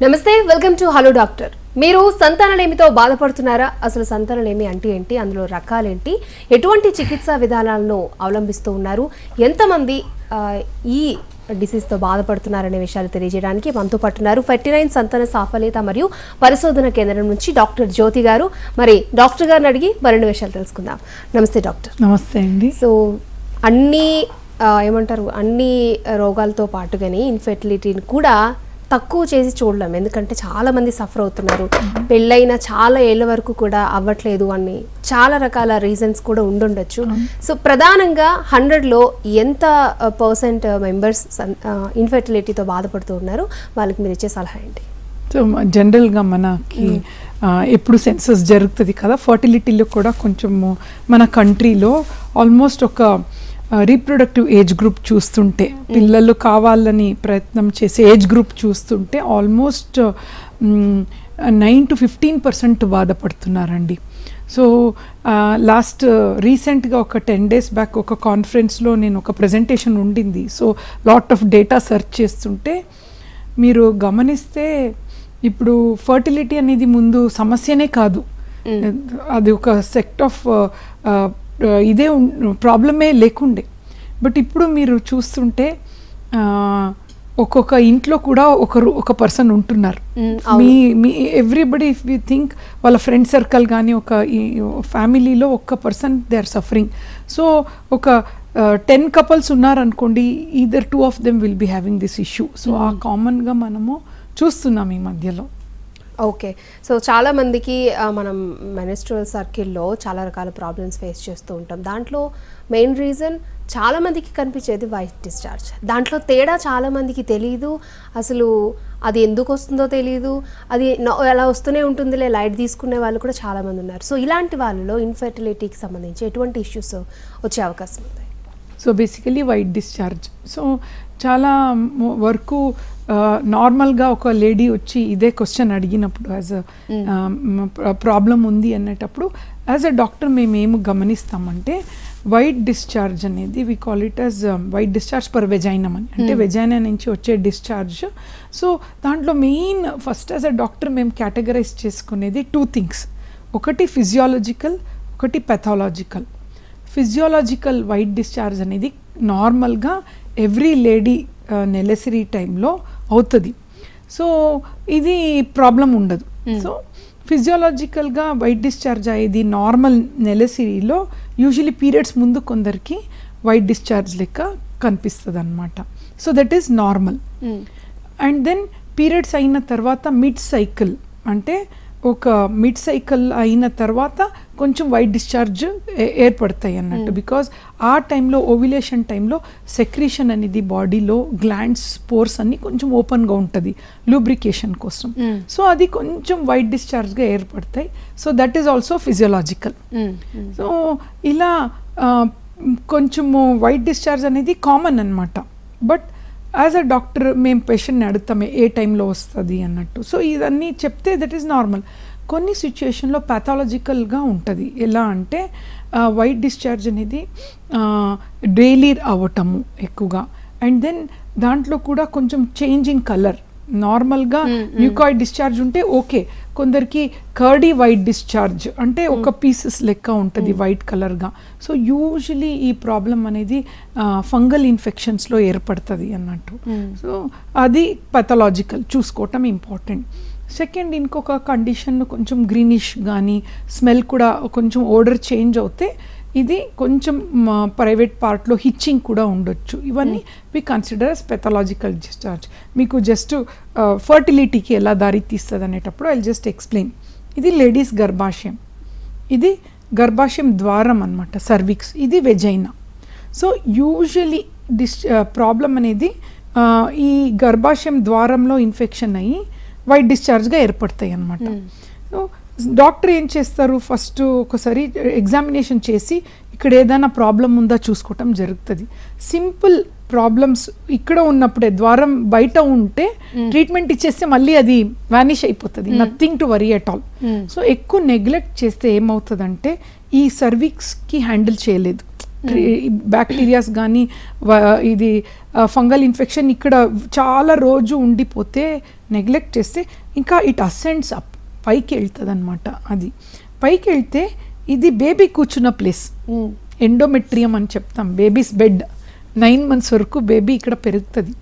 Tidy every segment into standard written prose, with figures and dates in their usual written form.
నమస్తే welcome to hello doctor. మీరు సంతానలేమితో బాధపడుతున్నారా? అసలు సంతానలేమి అంటే ఏంటి, అందులో రకాలేంటి, ఎటువంటి చికిత్సా విధానాలను అవలంబిస్తూ ఉన్నారు, ఎంతమంది ఈ డిసీజ్తో బాధపడుతున్నారనే విషయాలు తెలియజేయడానికి మనతో పట్టున్నారు 49 సంతాన సాఫల్యత మరియు పరిశోధన కేంద్రం నుంచి డాక్టర్ జ్యోతి గారు. మరి డాక్టర్ గారిని అడిగి మరిన్ని విషయాలు తెలుసుకుందాం. నమస్తే డాక్టర్. నమస్తే అండి. సో అన్ని రోగాలతో పాటుగానే ఇన్ఫెర్టిలిటీని కూడా తక్కువ చేసి చూడలేం, ఎందుకంటే చాలా మంది సఫర్ అవుతున్నారు. పెళ్ళైన చాలా ఏళ్ళ వరకు కూడా అవ్వట్లేదు అని చాలా రకాల రీజన్స్ కూడా ఉండుండొచ్చు. సో ప్రధానంగా 100లో ఎంత % మెంబర్స్ ఇన్ఫెర్టిలిటీతో బాధపడుతూ ఉన్నారు? వాళ్ళకి మీరు ఇచ్చే సలహా ఏంటి? సో జనరల్గా మనకి ఎప్పుడు సెన్సస్ జరుగుతుంది కదా, ఫర్టిలిటీలో కూడా కొంచెము మన కంట్రీలో ఆల్మోస్ట్ ఒక రీప్రొడక్టివ్ ఏజ్ గ్రూప్ చూస్తుంటే, పిల్లలు కావాలని ప్రయత్నం చేసే ఏజ్ గ్రూప్ చూస్తుంటే ఆల్మోస్ట్ 9 to 15% బాధపడుతున్నారండి. సో లాస్ట్ రీసెంట్గా ఒక 10 days బ్యాక్ ఒక కాన్ఫరెన్స్లో నేను ఒక ప్రజెంటేషన్ ఉండింది. So lot of data search చేస్తుంటే మీరు గమనిస్తే ఇప్పుడు ఫర్టిలిటీ అనేది ముందు సమస్యనే కాదు, అది ఒక సెక్ట్ ఆఫ్ ఇదే ప్రాబ్లమే లేకుండే. బట్ ఇప్పుడు మీరు చూస్తుంటే ఒక్కొక్క ఇంట్లో కూడా ఒక పర్సన్ ఉంటున్నారు. మీ ఎవ్రీబడి ఇఫ్ యూ థింక్ వాళ్ళ ఫ్రెండ్ సర్కిల్ కానీ ఒక ఫ్యామిలీలో ఒక్క person they are suffering. So ఒక 10 couples ఉన్నారనుకోండి, either 2 of them will be having this issue. So ఆ కామన్గా మనము చూస్తున్నాం ఈ మధ్యలో. ఓకే. సో చాలామందికి మనం మెన్స్ట్రువల్ సర్కిల్లో చాలా రకాల ప్రాబ్లమ్స్ ఫేస్ చేస్తూ ఉంటాం. దాంట్లో మెయిన్ రీజన్ చాలామందికి కనిపించేది వైట్ డిశ్చార్జ్. దాంట్లో తేడా చాలామందికి తెలియదు, అసలు అది ఎందుకు వస్తుందో తెలియదు, అది అలా వస్తూనే ఉంటుందిలే లైట్ తీసుకునే వాళ్ళు కూడా చాలామంది ఉన్నారు. సో ఇలాంటి వాళ్ళలో ఇన్ఫెర్టిలిటీకి సంబంధించి ఎటువంటి ఇష్యూస్ వచ్చే అవకాశం ఉంది? So basically white discharge. So చాలా వరకు నార్మల్గా ఒక లేడీ వచ్చి ఇదే క్వశ్చన్ అడిగినప్పుడు యాజ్ ప్రాబ్లం ఉంది అనేటప్పుడు యాజ్ అ డాక్టర్ మేము ఏమి గమనిస్తామంటే, వైట్ డిశ్చార్జ్ అనేది we call it as white discharge per vaginum అని, అంటే వెజైనా నుంచి వచ్చే డిశ్చార్జ్. సో దాంట్లో main first as a doctor మేము కేటగరైజ్ చేసుకునేది 2 things. ఒకటి ఫిజియాలజికల్, ఒకటి పెథాలజికల్. ఫిజియాలజికల్ వైట్ డిశ్చార్జ్ అనేది నార్మల్గా ఎవ్రీ లేడీ నెలసరీ టైంలో అవుతుంది. సో ఇది ప్రాబ్లం ఉండదు. సో ఫిజియాలజికల్గా వైట్ డిశ్చార్జ్ అయ్యేది నార్మల్ నెలసరీలో యూజువలీ పీరియడ్స్ ముందు కొందరికి వైట్ డిశ్చార్జ్ లెక్క కనిపిస్తుంది అనమాట. So that is normal. And then periods అయిన తర్వాత మిడ్ సైకిల్, అంటే ఒక మిడ్ సైకిల్ అయిన తర్వాత కొంచెం వైట్ డిశ్చార్జ్ ఏర్పడతాయి అన్నట్టు. బికాజ్ ఆ టైంలో ఓవ్యులేషన్ టైంలో సెక్రీషన్ అనేది బాడీలో గ్లాండ్స్ పోర్స్ అన్ని కొంచెం ఓపెన్గా ఉంటుంది లూబ్రికేషన్ కోసం. సో అది కొంచెం వైట్ డిశ్చార్జ్గా ఏర్పడతాయి. So that is also physiological. So ఇలా కొంచెము వైట్ డిశ్చార్జ్ అనేది కామన్ అనమాట. బట్ యాజ్ అ డాక్టర్ మేము పేషెంట్ని అడుగుతామే ఏ టైంలో వస్తుంది అన్నట్టు. సో ఇవన్నీ చెప్తే దట్ ఈస్ నార్మల్. కొన్ని సిచ్యుయేషన్లో ప్యాథాలజికల్గా ఉంటుంది. ఎలా అంటే వైట్ డిశ్చార్జ్ అనేది డైలీ అవ్వటము ఎక్కువగా, అండ్ దెన్ దాంట్లో కూడా కొంచెం చేంజింగ్ కలర్. నార్మల్గా మ్యూకాయిడ్ డిశ్చార్జ్ ఉంటే ఓకే, కొందరికి కర్డీ వైట్ డిశ్చార్జ్ అంటే ఒక పీసెస్ లెక్క ఉంటుంది వైట్ కలర్గా. సో యూజువలీ ఈ ప్రాబ్లం అనేది ఫంగల్ ఇన్ఫెక్షన్స్లో ఏర్పడుతుంది అన్నట్టు. సో అది పెథలాజికల్ చూసుకోవటం ఇంపార్టెంట్. సెకండ్, ఇంకొక కండిషన్ కొంచెం గ్రీనిష్ కానీ స్మెల్ కూడా కొంచెం ఓడర్ చేంజ్ అవుతే ఇది కొంచెం ప్రైవేట్ పార్ట్లో హిచ్చింగ్ కూడా ఉండొచ్చు. ఇవన్నీ we consider as pathological discharge. మీకు జస్ట్ ఫర్టిలిటీకి ఎలా దారి తీస్తుంది అనేటప్పుడు ఐ జస్ట్ ఎక్స్ప్లెయిన్. ఇది లేడీస్ గర్భాశయం, ఇది గర్భాశయం ద్వారం అనమాట, సర్విక్స్, ఇది వెజైనా. సో యూజువలీ ప్రాబ్లం అనేది ఈ గర్భాశయం ద్వారంలో ఇన్ఫెక్షన్ అయ్యి వైట్ డిశ్చార్జ్గా ఏర్పడతాయి అన్నమాట. సో డాక్టర్ ఏం చేస్తారు, ఫస్ట్ ఒకసారి ఎగ్జామినేషన్ చేసి ఇక్కడ ఏదైనా ప్రాబ్లం ఉందా చూసుకోవటం జరుగుతుంది. సింపుల్ ప్రాబ్లమ్స్ ఇక్కడ ఉన్నప్పుడే, ద్వారం బయట ఉంటే ట్రీట్మెంట్ ఇచ్చేస్తే మళ్ళీ అది వానిష్ అయిపోతుంది, nothing to worry at all. So ఎక్కువ నెగ్లెక్ట్ చేస్తే ఏమవుతుందంటే ఈ సర్విక్స్కి హ్యాండిల్ చేయలేదు, బ్యాక్టీరియాస్ కానీ ఇది ఫంగల్ ఇన్ఫెక్షన్ ఇక్కడ చాలా రోజు ఉండిపోతే నెగ్లెక్ట్ చేస్తే ఇంకా ఇట్ అసెండ్స్ అప్, పైకి వెళ్తుంది అనమాట. అది పైకి వెళ్తే ఇది బేబీ కూర్చున్న ప్లేస్, ఎండోమెట్రియం అని చెప్తాం, బేబీస్ బెడ్. 9 months వరకు బేబీ ఇక్కడ పెరుగుతుంది.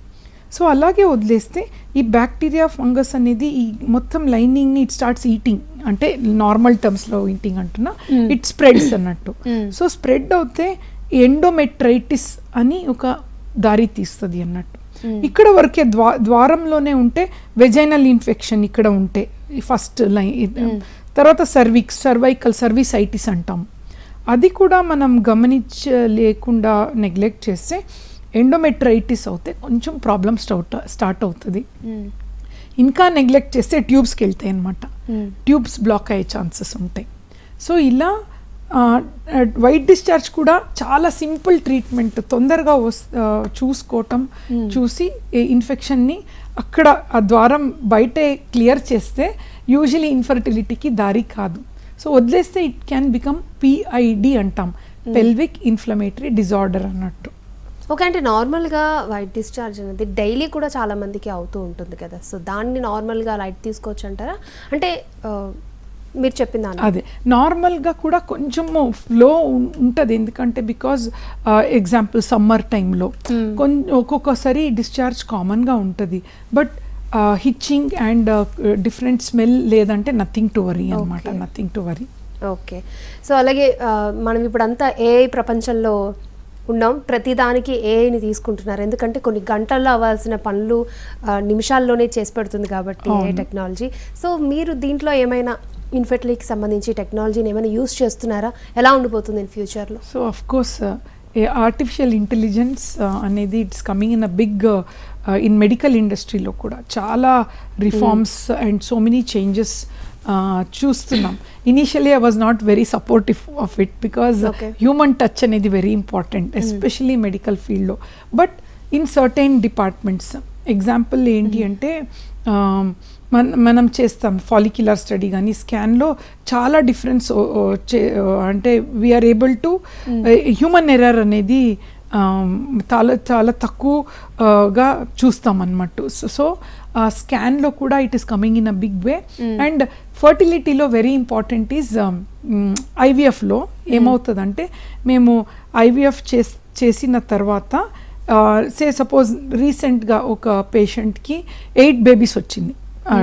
సో అలాగే వదిలేస్తే ఈ బ్యాక్టీరియా ఫంగస్ అనేది ఈ మొత్తం లైనింగ్ని ఇట్ స్టార్ట్స్ ఈటింగ్, అంటే నార్మల్ టర్మ్స్లో ఈటింగ్ అంటున్నా, ఇట్ స్ప్రెడ్స్ అన్నట్టు. సో స్ప్రెడ్ అవుతే ఎండోమెట్రైటిస్ అని ఒక దారి తీస్తుంది అన్నట్టు. ఇక్కడ వరకే ద్వారంలోనే ఉంటే వెజైనల్ ఇన్ఫెక్షన్ ఇక్కడ ఉంటే ఫస్ట్ లైన్, తర్వాత సర్వైకల్ సర్వీసైటిస్ అంటాం. అది కూడా మనం గమనించలేకుండా నెగ్లెక్ట్ చేస్తే ఎండోమెట్రైటిస్ అవుతే కొంచెం ప్రాబ్లమ్ స్టార్ట్ అవుతుంది. ఇంకా నెగ్లెక్ట్ చేస్తే ట్యూబ్స్కి వెళ్తాయి అన్నమాట, ట్యూబ్స్ బ్లాక్ అయ్యే ఛాన్సెస్ ఉంటాయి. సో ఇలా వైట్ డిశ్చార్జ్ కూడా చాలా సింపుల్ ట్రీట్మెంట్, తొందరగా చూసుకోవటం, చూసి ఇన్ఫెక్షన్ని అక్కడ ఆ ద్వారం బయటే క్లియర్ చేస్తే యూజువలీ ఇన్ఫర్టిలిటీకి దారి కాదు. సో వదిలేస్తే ఇట్ క్యాన్ బికమ్ PID అంటాం, పెల్విక్ ఇన్ఫ్లమేటరీ డిజార్డర్ అన్నట్టు. ఓకే, అంటే నార్మల్గా వైట్ డిశ్చార్జ్ అనేది డైలీ కూడా చాలా మందికి అవుతూ ఉంటుంది కదా, సో దాన్ని నార్మల్గా లైట్ తీసుకోవచ్చు అంటారా? అంటే మీరు చెప్పింది అదే నార్మల్గా కూడా కొంచెము ఫ్లో ఉంటుంది, ఎందుకంటే బికాజ్ ఎగ్జాంపుల్ సమ్మర్ టైంలో ఒక్కొక్కసారి డిశ్చార్జ్ కామన్గా ఉంటుంది, but hitching and different smell లేదంటే నథింగ్ టు వరీ అనమాట, nothing to worry. Okay, so అలాగే మనం ఇప్పుడంతా AI ప్రపంచంలో ఉన్నాం, ప్రతిదానికి ఏఐని తీసుకుంటున్నారు, ఎందుకంటే కొన్ని గంటల్లో అవ్వాల్సిన పనులు నిమిషాల్లోనే చేసి పెడుతుంది కాబట్టి ఏ టెక్నాలజీ. సో మీరు దీంట్లో ఏమైనా ఇన్ఫర్టిలిటీకి సంబంధించి టెక్నాలజీని ఏమైనా యూస్ చేస్తున్నారా? ఎలా ఉండిపోతుంది ఇన్ ఫ్యూచర్లో? So of course artificial intelligence అనేది it's coming in a big in medical ఇండస్ట్రీలో కూడా చాలా reforms and so many changes చూస్తున్నాం. Initially I was not very supportive of it because human touch అనేది వెరీ ఇంపార్టెంట్, ఎస్పెషలీ మెడికల్ ఫీల్డ్లో. But in certain departments, example ఏంటి అంటే మనం చేస్తాం ఫాలిక్యులర్ స్టడీ కానీ స్కాన్లో చాలా డిఫరెన్స్, అంటే we're able to human error అనేది చాలా తక్కువగా చూస్తాం అన్నమాట. సో స్కాన్లో కూడా it is coming in a big way. And ఫర్టిలిటీలో వెరీ ఇంపార్టెంట్ ఈజ్ IVFలో ఏమవుతుందంటే మేము IVF చేసిన తర్వాత సపోజ్ రీసెంట్గా ఒక పేషెంట్కి 8 babies వచ్చింది,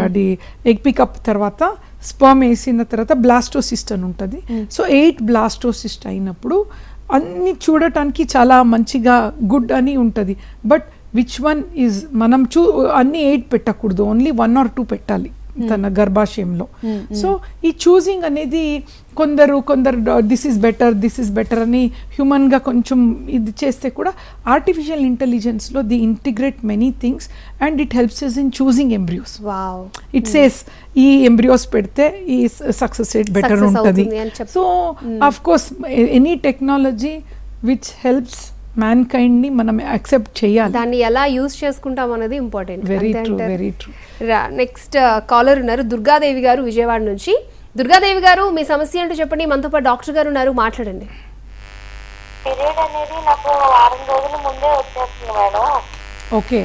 అది ఎగ్ పికప్ తర్వాత స్పర్మ్ వేసిన తర్వాత బ్లాస్టోసిస్ట్ అని ఉంటుంది. సో 8 బ్లాస్టోసిస్ట్ అయినప్పుడు అన్ని చూడటానికి చాలా మంచిగా గుడ్ అని ఉంటుంది, బట్ విచ్ వన్ ఈజ్ మనం అన్ని 8 పెట్టకూడదు, ఓన్లీ 1 or 2 పెట్టాలి తన గర్భాశయంలో. సో ఈ చూసింగ్ అనేది కొందరు దిస్ ఈజ్ బెటర్ అని హ్యూమన్గా కొంచెం ఇది చేస్తే కూడా ఆర్టిఫిషియల్ ఇంటెలిజెన్స్లో the integrate many things and it helps us in choosing embryos. It says ఈ ఎంబ్రియోస్ పెడితే ఈ సక్సెస్ రేట్ బెటర్ ఉంటుంది. So of course any technology which helps mankind ని మనం యాక్సెప్ట్ చేయాలి, దాన్ని ఎలా యూజ్ చేసుకుంటాం అనేది important. Very true. Next caller ఉన్నారు, దుర్గాదేవి గారు విజయవాడ నుంచి. దుర్గాదేవి గారు, మీ సమస్య ఏంటో చెప్పండి. మనతో పాటు డాక్టర్ గారు ఉన్నారు, మాట్లాడండి. పీరియడ్ అనేది నాకు 6 రోజుల ముందే వచ్చేస్తుంది మేడం. ఓకే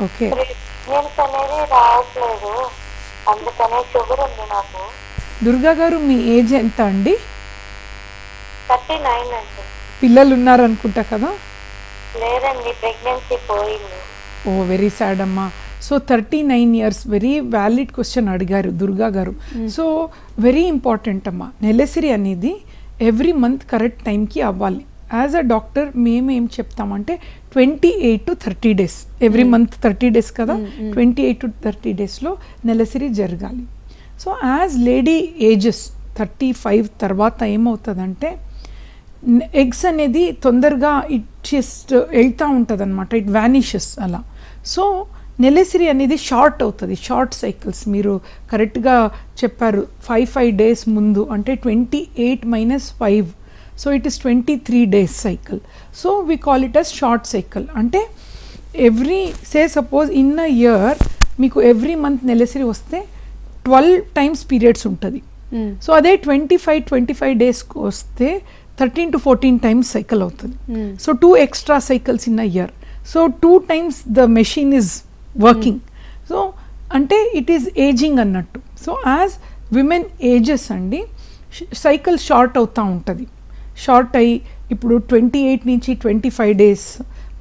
ప్రెగ్నెన్సీ అనేది రావట్లేదు, అందుకనే షుగర్ ఉంది నాకు. దుర్గా గారు, మీ ఏజ్ ఎంత అండి? 39 అండి. పిల్లలు ఉన్నారు అనుకుంటా కదా? లేదండి, ప్రెగ్నెన్సీ పోయింది. ఓ వెరీ సాడ్ అమ్మా. So 39 years, very valid question అడిగారు దుర్గా గారు. సో వెరీ ఇంపార్టెంట్ అమ్మా, నెలసరి అనేది ఎవ్రీ మంత్ కరెక్ట్ టైంకి అవ్వాలి. యాజ్ అ డాక్టర్ మేము ఏం చెప్తామంటే 28 to 30 days, every month 30 days కదా, 28 to 30 daysలో నెలసరి జరగాలి. సో యాజ్ లేడీ ఏజెస్ 35 తర్వాత ఏమవుతుందంటే ఎగ్స్ అనేది తొందరగా ఇట్ జస్ట్ వెళ్తూ ఉంటుంది అనమాట, ఇట్ వ్యానిషెస్ అలా. సో నెలసరి అనేది షార్ట్ అవుతుంది, షార్ట్ సైకిల్స్. మీరు కరెక్ట్గా చెప్పారు, 5 days ముందు అంటే 28 - 5, so it is 23 days cycle. So we call it as short cycle. అంటే every suppose in a year మీకు ఎవ్రీ మంత్ నెలసరి వస్తే 12 times పీరియడ్స్ ఉంటుంది. సో అదే 25 daysకి వస్తే 13 to 14 times cycle అవుతుంది. So 2 extra cycles in a year. So 2 times the machine is working. So అంటే it is ageing అన్నట్టు. సో యాజ్ విమెన్ ఏజెస్ అండి సైకిల్ షార్ట్ అవుతూ ఉంటుంది. షార్ట్ అయ్యి ఇప్పుడు 28 నుంచి 25 days,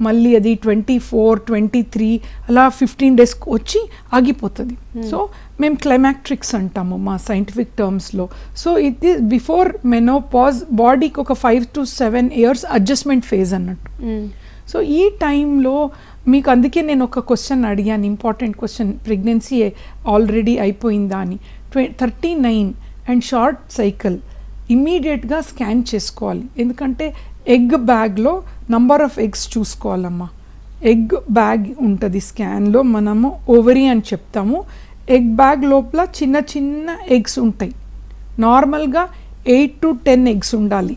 మళ్ళీ అది 24, 23 అలా 15 days వచ్చి ఆగిపోతుంది. సో మేము క్లైమాక్ట్రిక్స్ అంటాము మా సైంటిఫిక్ టర్మ్స్లో. So it is before menopause బాడీకి ఒక 5 to 7 years అడ్జస్ట్మెంట్ ఫేజ్ అన్నట్టు. సో ఈ టైంలో మీకు అందుకే నేను ఒక క్వశ్చన్ అడిగాను, ఇంపార్టెంట్ క్వశ్చన్, ప్రెగ్నెన్సీ ఆల్రెడీ అయిపోయిందా అని. 39 అండ్ షార్ట్ సైకిల్ ఇమ్మీడియట్గా స్కాన్ చేసుకోవాలి. ఎందుకంటే ఎగ్ బ్యాగ్లో నంబర్ ఆఫ్ ఎగ్స్ చూసుకోవాలమ్మా. ఎగ్ బ్యాగ్ ఉంటుంది స్కాన్లో, మనము ఓవరీ అని చెప్తాము. ఎగ్ బ్యాగ్ లోపల చిన్న చిన్న ఎగ్స్ ఉంటాయి. నార్మల్గా 8 to 10 ఎగ్స్ ఉండాలి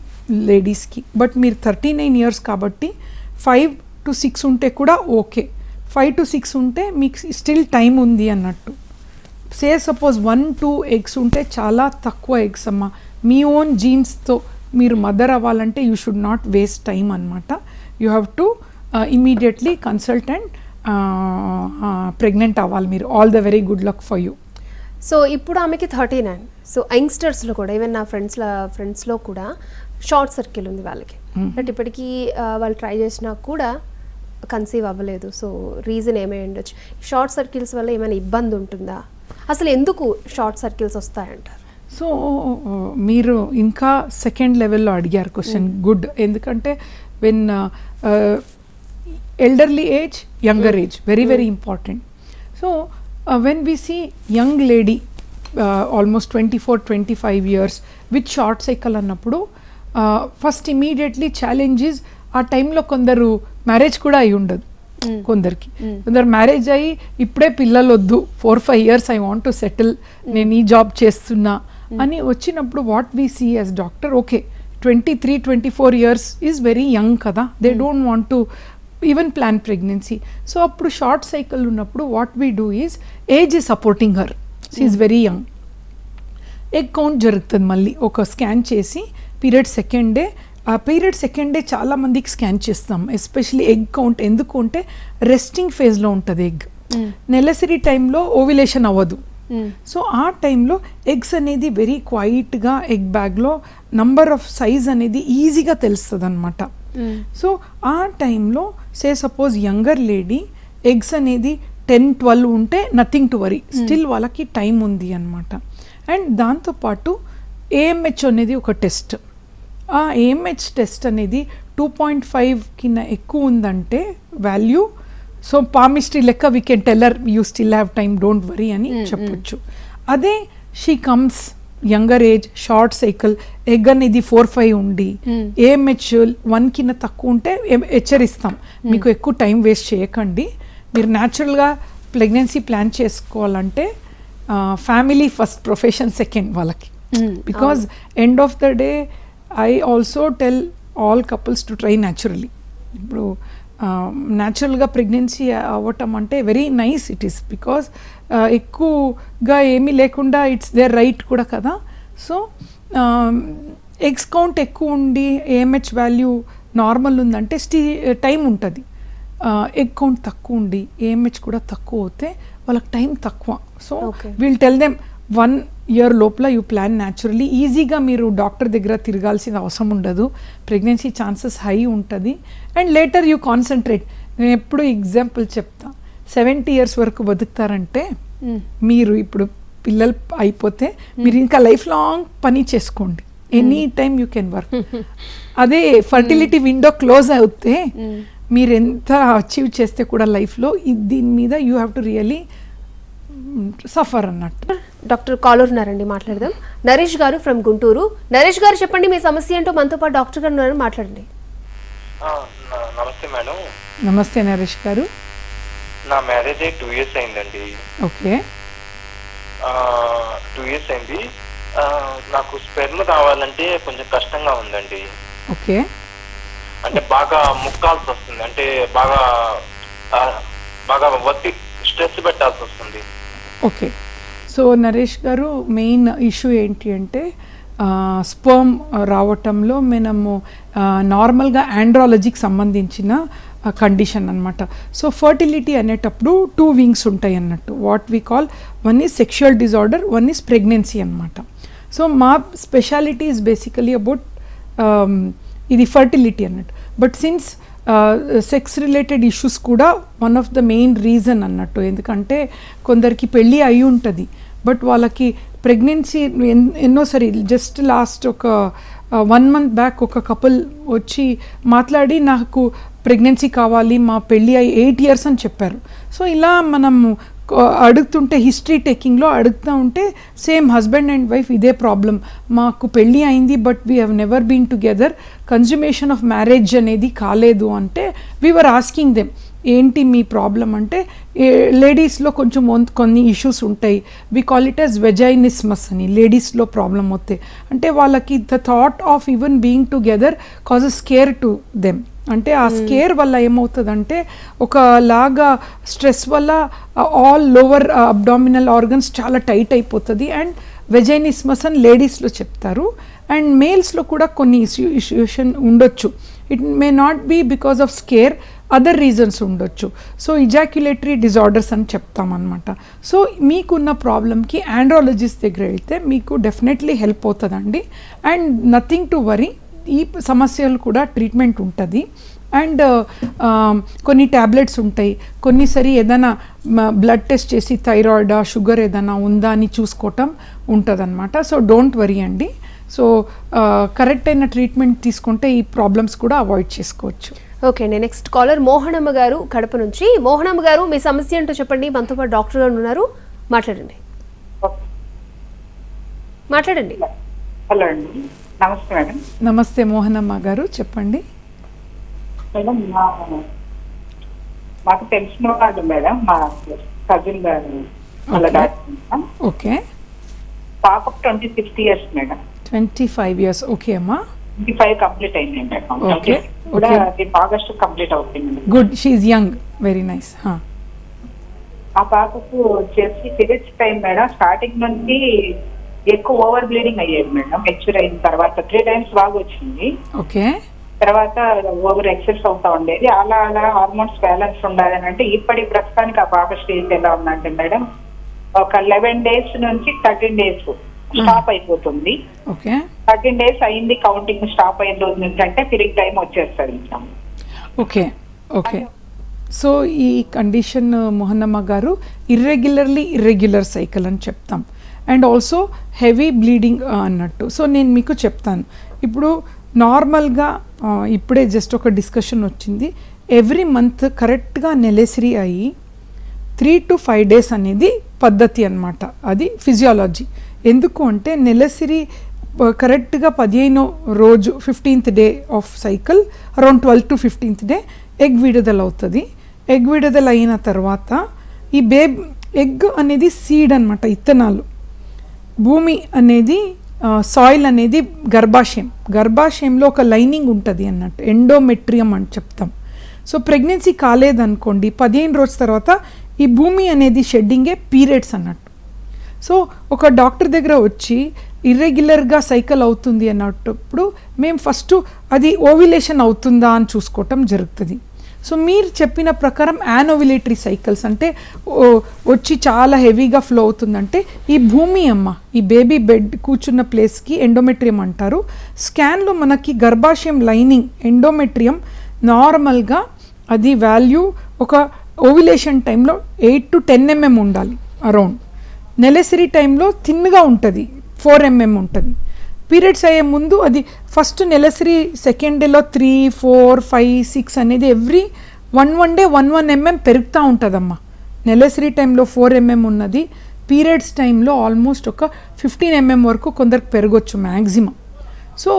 లేడీస్కి. బట్ మీరు 39 years కాబట్టి 5 to 6 ఉంటే కూడా ఓకే. 5 to 6 ఉంటే మీకు స్టిల్ టైం ఉంది అన్నట్టు. సే సపోజ్ 1-2 ఎగ్స్ ఉంటే చాలా తక్కువ ఎగ్స్ అమ్మా. మీ ఓన్ జీన్స్తో మీరు మదర్ అవ్వాలంటే you should not waste time అనమాట. You have to immediately consult and pregnant అవ్వాలి మీరు. All the very good luck for you. So ఇప్పుడు ఆమెకి 39. సో యంగ్స్టర్స్లో కూడా ఈవెన్ నా ఫ్రెండ్స్లో కూడా షార్ట్ సర్కిల్ ఉంది వాళ్ళకి. బట్ ఇప్పటికీ వాళ్ళు ట్రై చేసినా కూడా కన్సీవ్ అవ్వలేదు. సో రీజన్ ఏమై ఉండొచ్చు? షార్ట్ సర్కిల్స్ వల్ల ఏమైనా ఇబ్బంది ఉంటుందా? అసలు ఎందుకు షార్ట్ సర్కిల్స్ వస్తాయంటారు? సో మీరు ఇంకా సెకండ్ లెవెల్లో అడిగారు క్వశ్చన్, గుడ్. ఎందుకంటే when elderly age, younger age, very very important. So when we see young lady almost 24-25 years with short cycle అన్నప్పుడు ఫస్ట్ ఇమీడియట్లీ ఛాలెంజెస్ ఆ టైంలో కొందరు మ్యారేజ్ కూడా అయి ఉండదు. కొందరికి కొందరు మ్యారేజ్ అయ్యి ఇప్పుడే పిల్లలు వద్దు, 4-5 years I want to settle, నేను ఈ జాబ్ చేస్తున్నా అని వచ్చినప్పుడు what we see as doctor, okay 23-24 years is very young కదా, they don't want to even plan pregnancy. So అప్పుడు షార్ట్ సైకిల్ ఉన్నప్పుడు what we do is age is supporting her, she is very young. Egg count జరుగుతుంది, మళ్ళీ ఒక scan చేసి period second day, ఆ period second day చాలా మందికి scan చేస్తాం, ఎస్పెషలీ ఎగ్ కౌంట్. ఎందుకు అంటే రెస్టింగ్ ఫేజ్లో ఉంటుంది ఎగ్, నెలసరి టైంలో ఓవ్యులేషన్ అవ్వదు. సో ఆ టైంలో ఎగ్స్ అనేది వెరీ క్వైట్గా ఎగ్ బ్యాగ్లో నంబర్ ఆఫ్ సైజ్ అనేది ఈజీగా తెలుస్తుంది అనమాట. సో ఆ టైంలో say suppose younger lady eggs అనేది 10-12 ఉంటే నథింగ్ టు వరీ, స్టిల్ వాళ్ళకి టైం ఉంది అనమాట. అండ్ దాంతోపాటు ఏఎంహెచ్ అనేది ఒక టెస్ట్. ఆ ఏఎంహెచ్ టెస్ట్ అనేది 2.5 కింద ఎక్కువ ఉందంటే వాల్యూ, సో పామిస్ట్రీ లెక్క we can teller you still have time, don't worry అని చెప్పొచ్చు. అదే she comes younger age, short cycle, egg అనేది 4-5 ఉండి ఏఎంహెచ్ 1 కింద తక్కువ ఉంటే హెచ్చరిస్తాం, మీకు ఎక్కువ టైం వేస్ట్ చేయకండి, మీరు న్యాచురల్గా ప్రెగ్నెన్సీ ప్లాన్ చేసుకోవాలంటే ఫ్యామిలీ ఫస్ట్, ప్రొఫెషన్ సెకండ్ వాళ్ళకి. Because end of the day I also tell all couples to try naturally. ఇప్పుడు న్యాచురల్గా ప్రెగ్నెన్సీ అవ్వటం అంటే very nice it is, because ఎక్కువగా ఏమీ లేకుండా ఇట్స్ దేర్ రైట్ కూడా కదా. సో ఎగ్స్ కౌంట్ ఎక్కువ ఉండి ఏఎంహెచ్ వాల్యూ నార్మల్ ఉందంటే టైం ఉంటుంది. ఎగ్ కౌంట్ తక్కువ ఉండి ఏఎంహెచ్ కూడా తక్కువ అవుతే వాళ్ళకి టైం తక్కువ. So we'll tell them 1 year లోపల యూ ప్లాన్ న్యాచురలీ, ఈజీగా మీరు డాక్టర్ దగ్గర తిరగాల్సిన అవసరం ఉండదు, ప్రెగ్నెన్సీ ఛాన్సెస్ హై ఉంటుంది. And later you concentrate. నేను ఎప్పుడు ఎగ్జాంపుల్ చెప్తా, 70 years వరకు బతుకుతారంటే మీరు ఇప్పుడు పిల్లలు అయిపోతే మీరు ఇంకా లైఫ్ లాంగ్ పని చేసుకోండి, any time you can work. అదే ఫర్టిలిటీ విండో క్లోజ్ అవుతే మీరు ఎంత అచీవ్ చేస్తే కూడా లైఫ్లో దీని మీద you have to really suffer అన్నట్టు. డాక్టర్ కాలర్ ఉన్నారండి, మాట్లాడదాం. నరేష్ గారు ఫ్రమ్ గుంటూరు. నరేష్ గారు చెప్పండి, మీ సమస్య ఏంటో మనతో పాటు డాక్టర్ గారు ఉన్నారు, మాట్లాడండి. నమస్తే మేడం. నమస్తే నరేష్ గారు. నా మ్యారేజ్ అయ్యి 2 years అయిందండి. ఓకే, 2 years అయింది. నాకు స్పెర్మ్ కావాలంటే కొంచెం కష్టంగా ఉందండి. ఓకే, అంటే బాగా ముక్కాల్సి వస్తుంది, అంటే బాగా బాగా ఒత్తి స్ట్రెస్ పెట్టాల్సి వస్తుంది. ఓకే. సో నరేష్ గారు, మెయిన్ ఇష్యూ ఏంటి అంటే స్పర్మ్ రావటంలో మనము నార్మల్గా ఆండ్రాలజీకి సంబంధించిన కండిషన్ అనమాట. సో ఫర్టిలిటీ అనేటప్పుడు 2 వింగ్స్ ఉంటాయి అన్నట్టు. What we call, one is sexual disorder, one is pregnancy అనమాట. సో మా స్పెషాలిటీ ఈజ్ బేసికలీ అబౌట్ ఇది ఫర్టిలిటీ అన్నట్టు. But since sex related issues కూడా one of the main reason అన్నట్టు. ఎందుకంటే కొందరికి పెళ్ళి అయి ఉంటుంది బట్ వాళ్ళకి ప్రెగ్నెన్సీ ఎన్నోసారి, జస్ట్ లాస్ట్ ఒక 1 month బ్యాక్ ఒక కపుల్ వచ్చి మాట్లాడి నాకు ప్రెగ్నెన్సీ కావాలి, మా పెళ్ళి అయ్యి 8 years అని చెప్పారు. సో ఇలా మనము అడుగుతుంటే హిస్టరీ టేకింగ్లో అడుగుతూ ఉంటే సేమ్ హస్బెండ్ అండ్ వైఫ్ ఇదే ప్రాబ్లం, మాకు పెళ్ళి అయింది but we have never been together, consummation of marriage అనేది కాలేదు అంటే వీ వర్ ఆస్కింగ్ దెమ్ ఏంటి మీ ప్రాబ్లం అంటే లేడీస్లో కొంచెం కొన్ని ఇష్యూస్ ఉంటాయి, we call it as vaginismus అని, లేడీస్లో ప్రాబ్లం అవుతాయి అంటే వాళ్ళకి the thought of even being together causes scare to them. అంటే ఆ స్కేర్ వల్ల ఏమవుతుందంటే ఒకలాగా స్ట్రెస్ వల్ల ఆల్ లోవర్ అబ్డామినల్ ఆర్గన్స్ చాలా టైట్ అయిపోతుంది అండ్ వెజైనిస్మస్ అని లేడీస్లో చెప్తారు. అండ్ మేల్స్లో కూడా కొన్ని ఇష్యూషన్ ఉండొచ్చు. It may not be because of scare, other reasons ఉండొచ్చు. సో ఇజాక్యులేటరీ డిజార్డర్స్ అని చెప్తామన్నమాట. సో మీకున్న ప్రాబ్లమ్కి ఆండ్రాలజిస్ట్ దగ్గర వెళ్తే మీకు డెఫినెట్లీ హెల్ప్ అవుతుందండి. అండ్ నథింగ్ టు వరీ, ఈ సమస్యలు కూడా ట్రీట్మెంట్ ఉంటుంది. అండ్ కొన్ని ట్యాబ్లెట్స్ ఉంటాయి, కొన్నిసారి ఏదైనా బ్లడ్ టెస్ట్ చేసి థైరాయిడా షుగర్ ఏదైనా ఉందా అని చూసుకోవటం ఉంటుందన్నమాట. సో డోంట్ వరీ అండి. సో కరెక్ట్ అయిన ట్రీట్మెంట్ తీసుకుంటే ఈ ప్రాబ్లమ్స్ కూడా అవాయిడ్ చేసుకోవచ్చు. ఓకే అండి, నెక్స్ట్ కాలర్ మోహనమ్మ గారు కడప నుంచి. మోహనమ్మ గారు మీ సమస్య ఏంటో చెప్పండి, మనతో పాటు డాక్టర్ గారు ఉన్నారు, మాట్లాడండి. హలో అండి, నమస్తే మేడం. నమస్తే మోహనమ్మ గారు, చెప్పండి. మేడం మాకు తెలిసిన వాళ్ళు మేడం, మా కజిన్ గారు. ఓకే, పాప 26 years మేడం. 25 years, ఓకే అమ్మా. 25 కంప్లీట్ అయింది మేడం. ఓకే, కూడా ఆగస్ట్ కంప్లీట్ అవుతుంది. Good, she young, very nice. ఆ పాపకు వచ్చేసి పీరియడ్స్ టైం మేడం స్టార్టింగ్ నుంచి ఎక్కువ ఓవర్ బ్లీడింగ్ అయ్యేది మేడం. మెచ్యూర్ అయిన తర్వాత 3 times బాగా వచ్చింది. ఓకే, తర్వాత ఓవర్ ఎక్సెస్ అవుతా ఉండేది. అలా అలా హార్మోన్స్ బ్యాలెన్స్ ఉండాలని అంటే ఇప్పటి ప్రస్తుతానికి ఆ పాప స్టేజ్ ఎలా ఉందంటే మేడం ఒక 11 days నుంచి 13 days స్టాప్ అయిపోతుంది. ఓకే, 13 days అయింది, కౌంటింగ్ స్టాప్ అయిన రోజు నుంచి అంటే పీరియడ్ టైం వచ్చేస్తుంది. Okay okay. సో ఈ కండిషన్ మోహనమ్మ గారు ఇర్రెగ్యులర్ సైకిల్ అని చెప్తాం. అండ్ ఆల్సో హెవీ బ్లీడింగ్ అన్నట్టు. సో నేను మీకు చెప్తాను. ఇప్పుడు నార్మల్గా ఇప్పుడే జస్ట్ ఒక డిస్కషన్ వచ్చింది, ఎవ్రీ మంత్ కరెక్ట్గా నెలసరి అయ్యి 3 to 5 days అనేది పద్ధతి అన్నమాట. అది ఫిజియాలజీ. ఎందుకు అంటే నెలసరి కరెక్ట్గా 15వ రోజు 15th day of cycle around 12th to 15th day egg విడుదల అవుతుంది. ఎగ్ విడుదల అయిన తర్వాత ఈ ఎగ్ అనేది సీడ్ అనమాట, ఇత్తనాలు. భూమి అనేది సాయిల్ అనేది గర్భాశయంలో ఒక లైనింగ్ ఉంటుంది అన్నట్టు, ఎండోమెట్రియం అని చెప్తాం. సో ప్రెగ్నెన్సీ కాలేదనుకోండి 15 రోజుల తర్వాత ఈ భూమి అనేది షెడ్డింగే పీరియడ్స్ అన్నట్టు. సో ఒక డాక్టర్ దగ్గర వచ్చి ఇర్రెగ్యులర్గా సైకిల్ అవుతుంది అన్నప్పుడు మేము ఫస్ట్ అది ఓవ్యులేషన్ అవుతుందా అని చూసుకోవటం జరుగుతుంది. సో మీరు చెప్పిన ప్రకారం యానోవిలేటరీ సైకిల్స్ అంటే వచ్చి చాలా హెవీగా ఫ్లో అవుతుందంటే ఈ భూమి అమ్మ, ఈ బేబీ బెడ్ కూర్చున్న ప్లేస్కి ఎండోమెట్రియం అంటారు. స్కాన్లో మనకి గర్భాశయం లైనింగ్ ఎండోమెట్రియం నార్మల్గా అది వాల్యూ ఒక ఓవ్యులేషన్ టైంలో 8 to 10 mm ఉండాలి అరౌండ్. నెలసరి టైంలో థిన్గా ఉంటుంది, 4 mm ఉంటుంది. పీరియడ్స్ అయ్యే ముందు అది ఫస్ట్ నెలసరి సెకండ్ డేలో 3, 4, 5, 6 అనేది ఎవ్రీ 1 day 1 mm పెరుగుతూ ఉంటుందమ్మా. నెలసరి టైంలో 4 mm ఉన్నది, పీరియడ్స్ టైంలో ఆల్మోస్ట్ ఒక 15 mm వరకు కొందరికి పెరగొచ్చు మ్యాక్సిమం. సో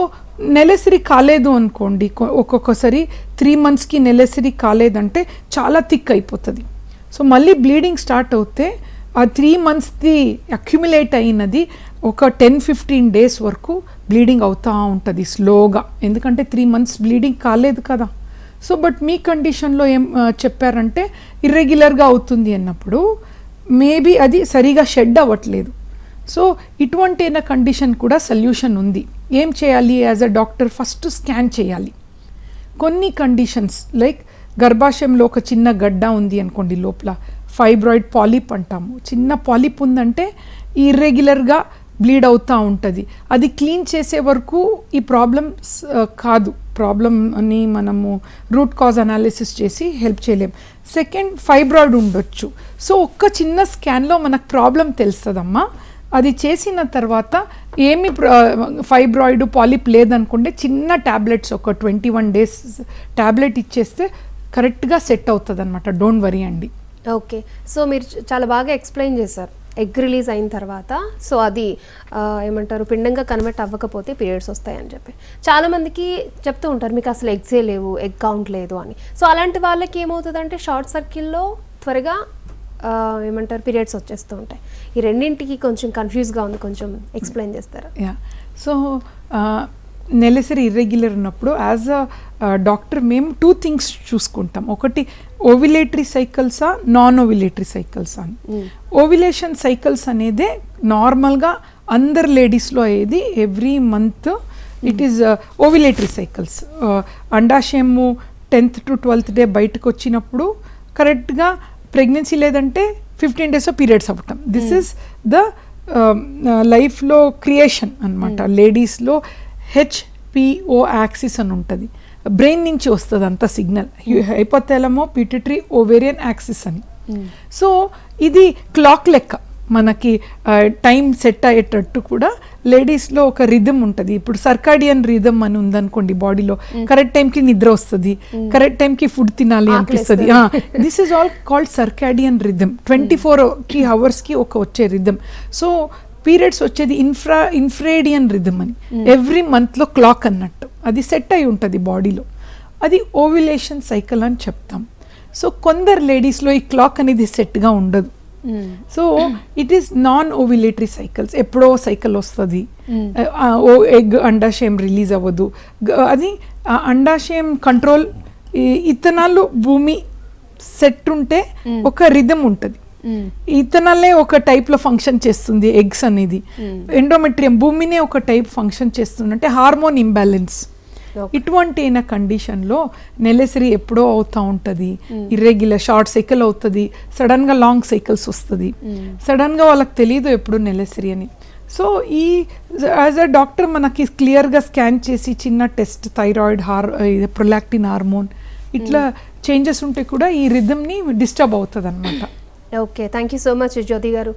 నెలసరి కాలేదు అనుకోండి, ఒక్కొక్కసారి 3 monthsకి నెలసరి కాలేదంటే చాలా థిక్ అయిపోతుంది. సో మళ్ళీ బ్లీడింగ్ స్టార్ట్ అవుతే ఆ 3 monthsది అక్యుములేట్ అయినది ఒక 10-15 days వరకు బ్లీడింగ్ అవుతూ ఉంటుంది స్లోగా, ఎందుకంటే 3 months బ్లీడింగ్ కాలేదు కదా. సో బట్ మీ కండిషన్లో ఏం చెప్పారంటే ఇర్రెగ్యులర్గా అవుతుంది అన్నప్పుడు మేబీ అది సరిగా షెడ్ అవ్వట్లేదు. సో ఇటువంటి అయిన కండిషన్ కూడా సొల్యూషన్ ఉంది. ఏం చేయాలి as a doctor? First scan చేయాలి. కొన్ని కండిషన్స్ లైక్ గర్భాశయంలో ఒక చిన్న గడ్డ ఉంది అనుకోండి, లోపల ఫైబ్రాయిడ్ పాలిప్ అంటాము. చిన్న పాలిప్ ఉందంటే ఇర్రెగ్యులర్గా బ్లీడ్ అవుతూ ఉంటుంది. అది క్లీన్ చేసే వరకు ఈ ప్రాబ్లమ్స్ కాదు. ప్రాబ్లమ్ అని మనము రూట్ కాజ్ అనాలిసిస్ చేసి హెల్ప్ చేయలేం. సెకండ్, ఫైబ్రాయిడ్ ఉండొచ్చు. సో ఒక్క చిన్న స్కాన్లో మనకు ప్రాబ్లం తెలుస్తుందమ్మా. అది చేసిన తర్వాత ఏమి ఫైబ్రాయిడ్ పాలిప్ లేదనుకుంటే చిన్న ట్యాబ్లెట్స్ ఒక 21 days ట్యాబ్లెట్ ఇచ్చేస్తే కరెక్ట్గా సెట్ అవుతుంది అనమాట. డోంట్ వరీ అండి. ఓకే, సో మీరు చాలా బాగా ఎక్స్ప్లెయిన్ చేశారు. ఎగ్ రిలీజ్ అయిన తర్వాత సో అది ఏమంటారు, పిండంగా కన్వర్ట్ అవ్వకపోతే పీరియడ్స్ వస్తాయని చెప్పి చాలామందికి చెప్తూ ఉంటారు, మీకు అసలు ఎగ్సే లేవు, ఎగ్ కౌంట్ లేదు అని. సో అలాంటి వాళ్ళకి ఏమవుతుందంటే షార్ట్ సర్కిల్లో త్వరగా ఏమంటారు పీరియడ్స్ వచ్చేస్తూ ఉంటాయి. ఈ రెండింటికి కొంచెం కన్ఫ్యూజ్గా ఉంది, కొంచెం ఎక్స్ప్లెయిన్ చేస్తారా? యా, సో నెలసరి ఇర్రెగ్యులర్ ఉన్నప్పుడు యాజ్ అ డాక్టర్ మేము 2 things చూసుకుంటాం. ఒకటి ఓవిలేటరీ సైకిల్సా, నాన్ ఓవిలేటరీ సైకిల్సా అని. ఓవిలేషన్ సైకిల్స్ అనేదే నార్మల్గా అందరు లేడీస్లో అయ్యేది. Every month it is ovulatory cycles. అండాశయము 10th to 12th day బయటకు వచ్చినప్పుడు కరెక్ట్గా ప్రెగ్నెన్సీ లేదంటే 15 days పీరియడ్స్ అవ్వటం. దిస్ ఈస్ ద లైఫ్లో క్రియేషన్ అనమాట. లేడీస్లో HPO యాక్సిస్ అని ఉంటుంది, బ్రెయిన్ నుంచి వస్తుంది అంత సిగ్నల్. హైపోథాలమో పిట్యూటరీ ఓవేరియన్ యాక్సిస్ అని. సో ఇది క్లాక్ లెక్క మనకి టైం సెట్ అయ్యేటట్టు కూడా లేడీస్లో ఒక రిథమ్ ఉంటుంది. ఇప్పుడు సర్కాడియన్ రిథమ్ అని ఉందనుకోండి బాడీలో, కరెక్ట్ టైంకి నిద్ర వస్తుంది, కరెక్ట్ టైంకి ఫుడ్ తినాలి అనిపిస్తుంది. This is all called circadian rhythm. 24 hours ఒక వచ్చే రిథమ్. సో పీరియడ్స్ వచ్చేది ఇన్ఫ్రేడియన్ రిథమ్ అని. ఎవ్రీ మంత్లో క్లాక్ అన్నట్టు అది సెట్ అయి ఉంటుంది బాడీలో. అది ఓవ్యులేషన్ సైకిల్ అని చెప్తాం. సో కొందరు లేడీస్లో ఈ క్లాక్ అనేది సెట్గా ఉండదు. So it is non ovulatory cycles. ఎప్పుడో సైకిల్ వస్తుంది, ఎగ్ అండాశయం రిలీజ్ అవ్వదు. అది అండాశయం కంట్రోల్, ఇత్తనాలు భూమి సెట్ ఉంటే ఒక రిథమ్ ఉంటుంది. ఇతనలే ఒక టైప్లో ఫంక్షన్ చేస్తుంది ఎగ్స్ అనేది. ఎండోమెట్రియం భూమినే ఒక టైప్ ఫంక్షన్ చేస్తుంది, అంటే హార్మోన్ ఇంబ్యాలెన్స్. ఇటువంటి అయిన కండిషన్లో నెలసరి ఎప్పుడో అవుతూ ఉంటుంది, ఇర్రెగ్యులర్ షార్ట్ సైకిల్ అవుతుంది, సడన్గా లాంగ్ సైకిల్స్ వస్తుంది. సడన్గా వాళ్ళకి తెలియదు ఎప్పుడు నెలసరి అని. సో ఈ యాజ్ అ డాక్టర్ మనకి క్లియర్గా స్కాన్ చేసి చిన్న టెస్ట్ థైరాయిడ్, ప్రొలాక్టిన్ హార్మోన్ ఇట్లా చేంజెస్ ఉంటే కూడా ఈ రిథమ్ని డిస్టర్బ్ అవుతుంది అనమాట. Okay, thank you so much Jyothi గారు.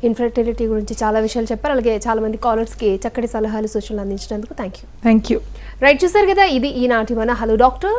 ఇన్ఫర్టిలిటీ గురించి చాలా విషయాలు చెప్పారు. అలాగే చాలా మంది కాలర్స్కి చక్కటి సలహాలు సూచనలు అందించినందుకు thank you. Thank you. Right, చూసారు కదా, ఇది ఈనాటి మన హలో డాక్టర్.